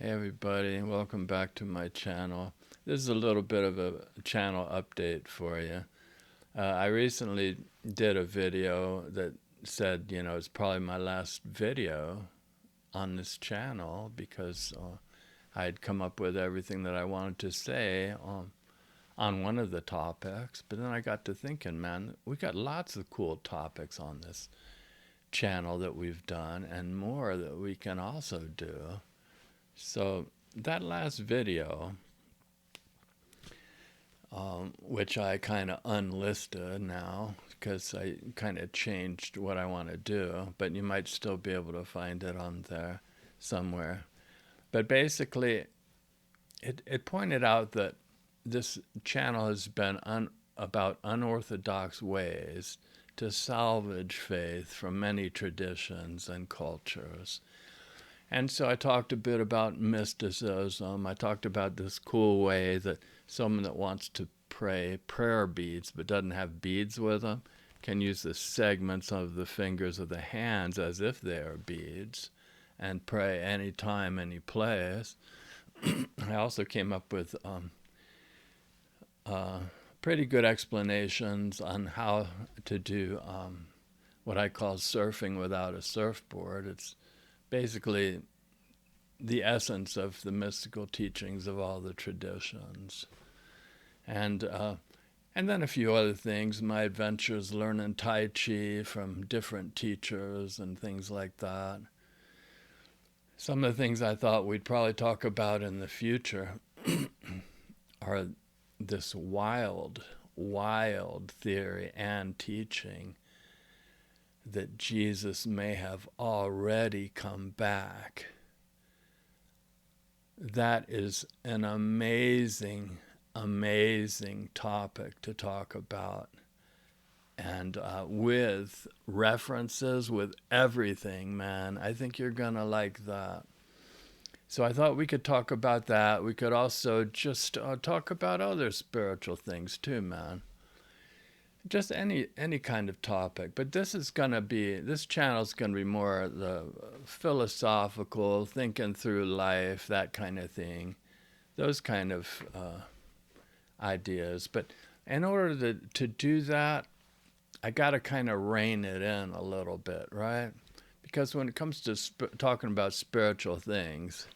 Hey everybody, welcome back to my channel. This is a little bit of a channel update for you. I recently did a video that said, it's probably my last video on this channel because I had come up with everything that I wanted to say on one of the topics. But then I got to thinking, man, we got lots of cool topics on this channel that we've done and more that we can also do. So that last video, which I kind of unlisted now because I kind of changed what I want to do, but you might still be able to find it on there somewhere. But basically, it pointed out that this channel has been about unorthodox ways to salvage faith from many traditions and cultures. And so I talked a bit about mysticism. I talked about this cool way that someone that wants to pray prayer beads but doesn't have beads with them can use the segments of the fingers of the hands as if they are beads and pray anytime, any place. I also came up with pretty good explanations on how to do what I call surfing without a surfboard. It's basically the essence of the mystical teachings of all the traditions. And then a few other things, my adventures learning Tai Chi from different teachers and things like that. Some of the things I thought we'd probably talk about in the future are this wild theory and teaching that Jesus may have already come back. That is an amazing topic to talk about. And with references, with everything, man, I think you're going to like that. So I thought we could talk about that. We could also just talk about other spiritual things too, man. Just any kind of topic. But this channel is gonna be more the philosophical, thinking through life, that kind of thing, those kind of ideas. But in order to do that, I gotta kind of rein it in a little bit, right? Because when it comes to talking about spiritual things,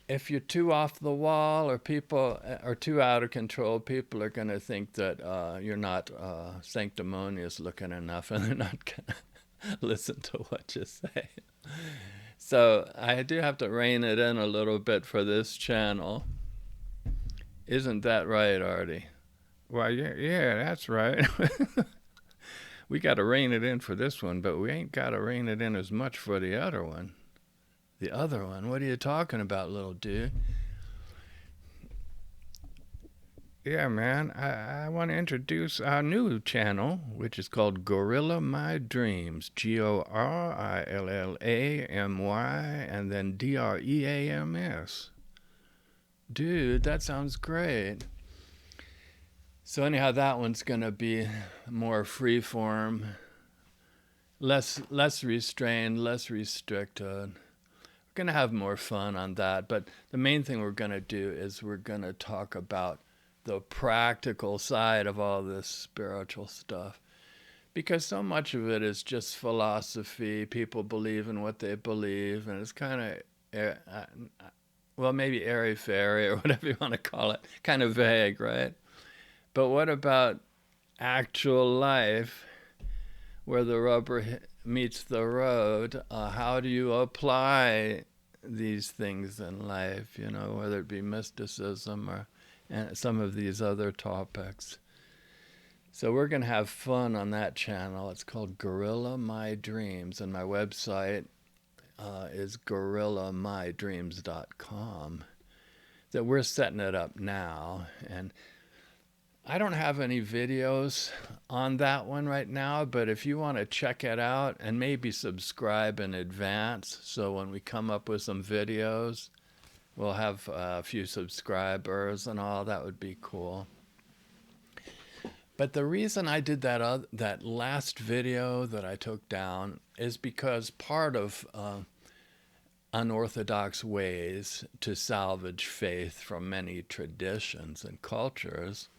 if you're too off the wall or people are too out of control, people are going to think that you're not sanctimonious looking enough and they're not going to listen to what you say. So I do have to rein it in a little bit for this channel. Isn't that right, Artie? Well, yeah, that's right. We got to rein it in for this one, but we ain't got to rein it in as much for the other one. The other one? What are you talking about, little dude? Yeah, man. I want to introduce our new channel, which is called Gorilla My Dreams. GORILLAMY and then DREAMS. Dude, that sounds great. So anyhow, that one's gonna be more freeform, less restrained, less restricted. We're gonna have more fun on that, but the main thing we're gonna do is we're gonna talk about the practical side of all this spiritual stuff, because so much of it is just philosophy. People believe in what they believe, and it's kind of well, maybe airy-fairy or whatever you want to call it, kind of vague, right? But what about actual life where the rubber meets the road? How do you apply these things in life, whether it be mysticism or some of these other topics? So we're going to have fun on that channel. It's called Gorilla My Dreams, and my website is gorillamydreams.com. That we're setting it up now, and I don't have any videos on that one right now, but if you want to check it out and maybe subscribe in advance, so when we come up with some videos, we'll have a few subscribers and all, that would be cool. But the reason I did that last video that I took down is because part of unorthodox ways to salvage faith from many traditions and cultures,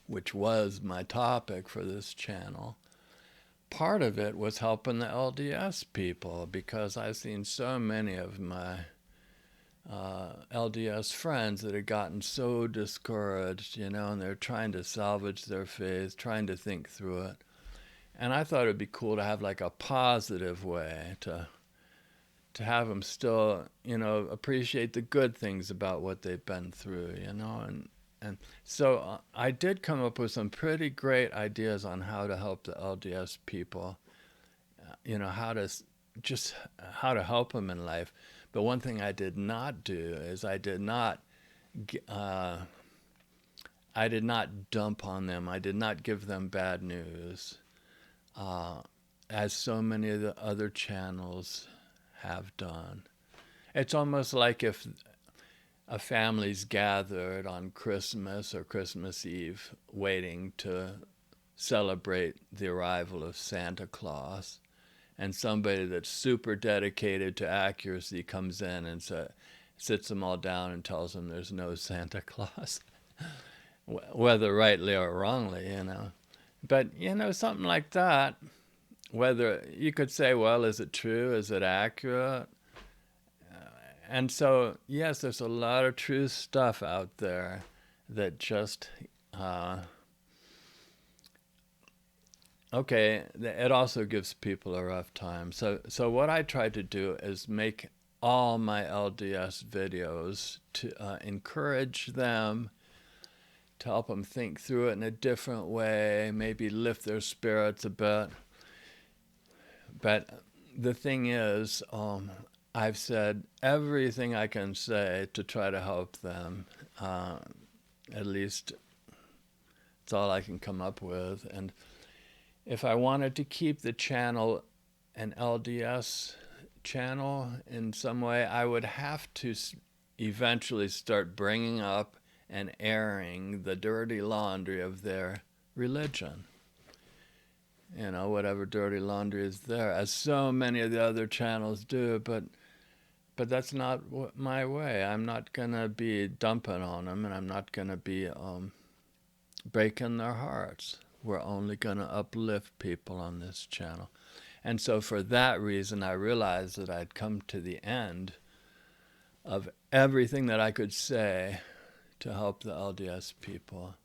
which was my topic for this channel. Part of it was helping the LDS people, because I've seen so many of my LDS friends that had gotten so discouraged, and they're trying to salvage their faith, trying to think through it. And I thought it'd be cool to have like a positive way to have them still, appreciate the good things about what they've been through, and so I did come up with some pretty great ideas on how to help the LDS people, how to help them in life. But one thing I did not do is I did not dump on them. I did not give them bad news, as so many of the other channels have done. It's almost like if a family's gathered on Christmas or Christmas Eve waiting to celebrate the arrival of Santa Claus, and somebody that's super dedicated to accuracy comes in and sits them all down and tells them there's no Santa Claus, whether rightly or wrongly, But, something like that, whether you could say, well, is it true? Is it accurate? And so, yes, there's a lot of true stuff out there that just, okay, it also gives people a rough time. So what I try to do is make all my LDS videos to encourage them, to help them think through it in a different way, maybe lift their spirits a bit. But the thing is, I've said everything I can say to try to help them. At least it's all I can come up with. And if I wanted to keep the channel an LDS channel in some way, I would have to eventually start bringing up and airing the dirty laundry of their religion. Whatever dirty laundry is there, as so many of the other channels do, but that's not my way. I'm not going to be dumping on them, and I'm not going to be breaking their hearts. We're only going to uplift people on this channel. And so for that reason, I realized that I'd come to the end of everything that I could say to help the LDS people.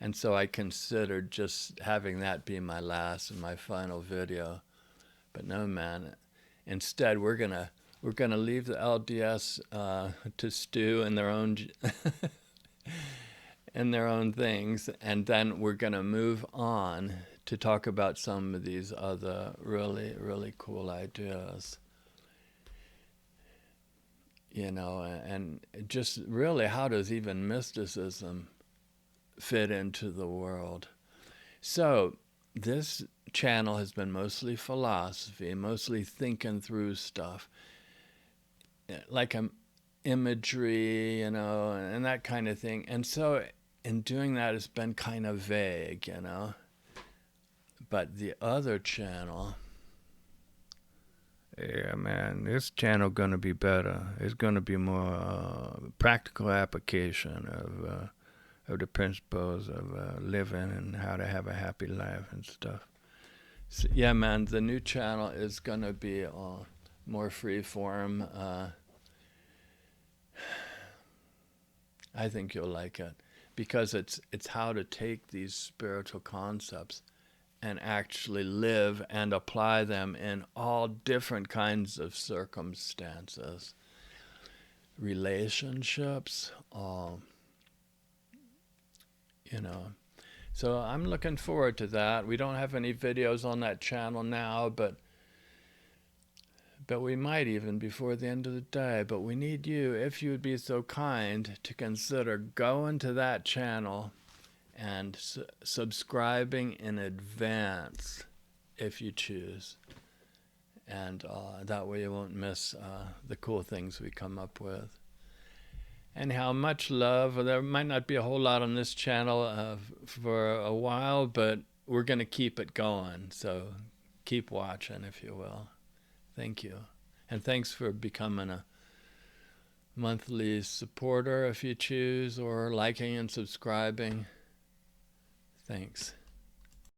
And so I considered just having that be my last and my final video. But no, man. Instead, we're gonna leave the LDS to stew in their own in their own things, and then we're gonna move on to talk about some of these other really, really cool ideas. And just really, how does even mysticism fit into the world? So this channel has been mostly philosophy, mostly thinking through stuff, like imagery, and that kind of thing. And so in doing that, it's been kind of vague, But the other channel, yeah, man, this channel gonna be better. It's gonna be more practical application of the principles of living and how to have a happy life and stuff. So, yeah, man, the new channel is gonna be more free form. I think you'll like it, because it's how to take these spiritual concepts and actually live and apply them in all different kinds of circumstances, relationships, So I'm looking forward to that. We don't have any videos on that channel now, but we might even before the end of the day. But we need you, if you would be so kind, to consider going to that channel and subscribing in advance if you choose. And that way you won't miss the cool things we come up with. Anyhow, much love. There might not be a whole lot on this channel for a while, but we're going to keep it going. So keep watching, if you will. Thank you. And thanks for becoming a monthly supporter if you choose, or liking and subscribing. Thanks.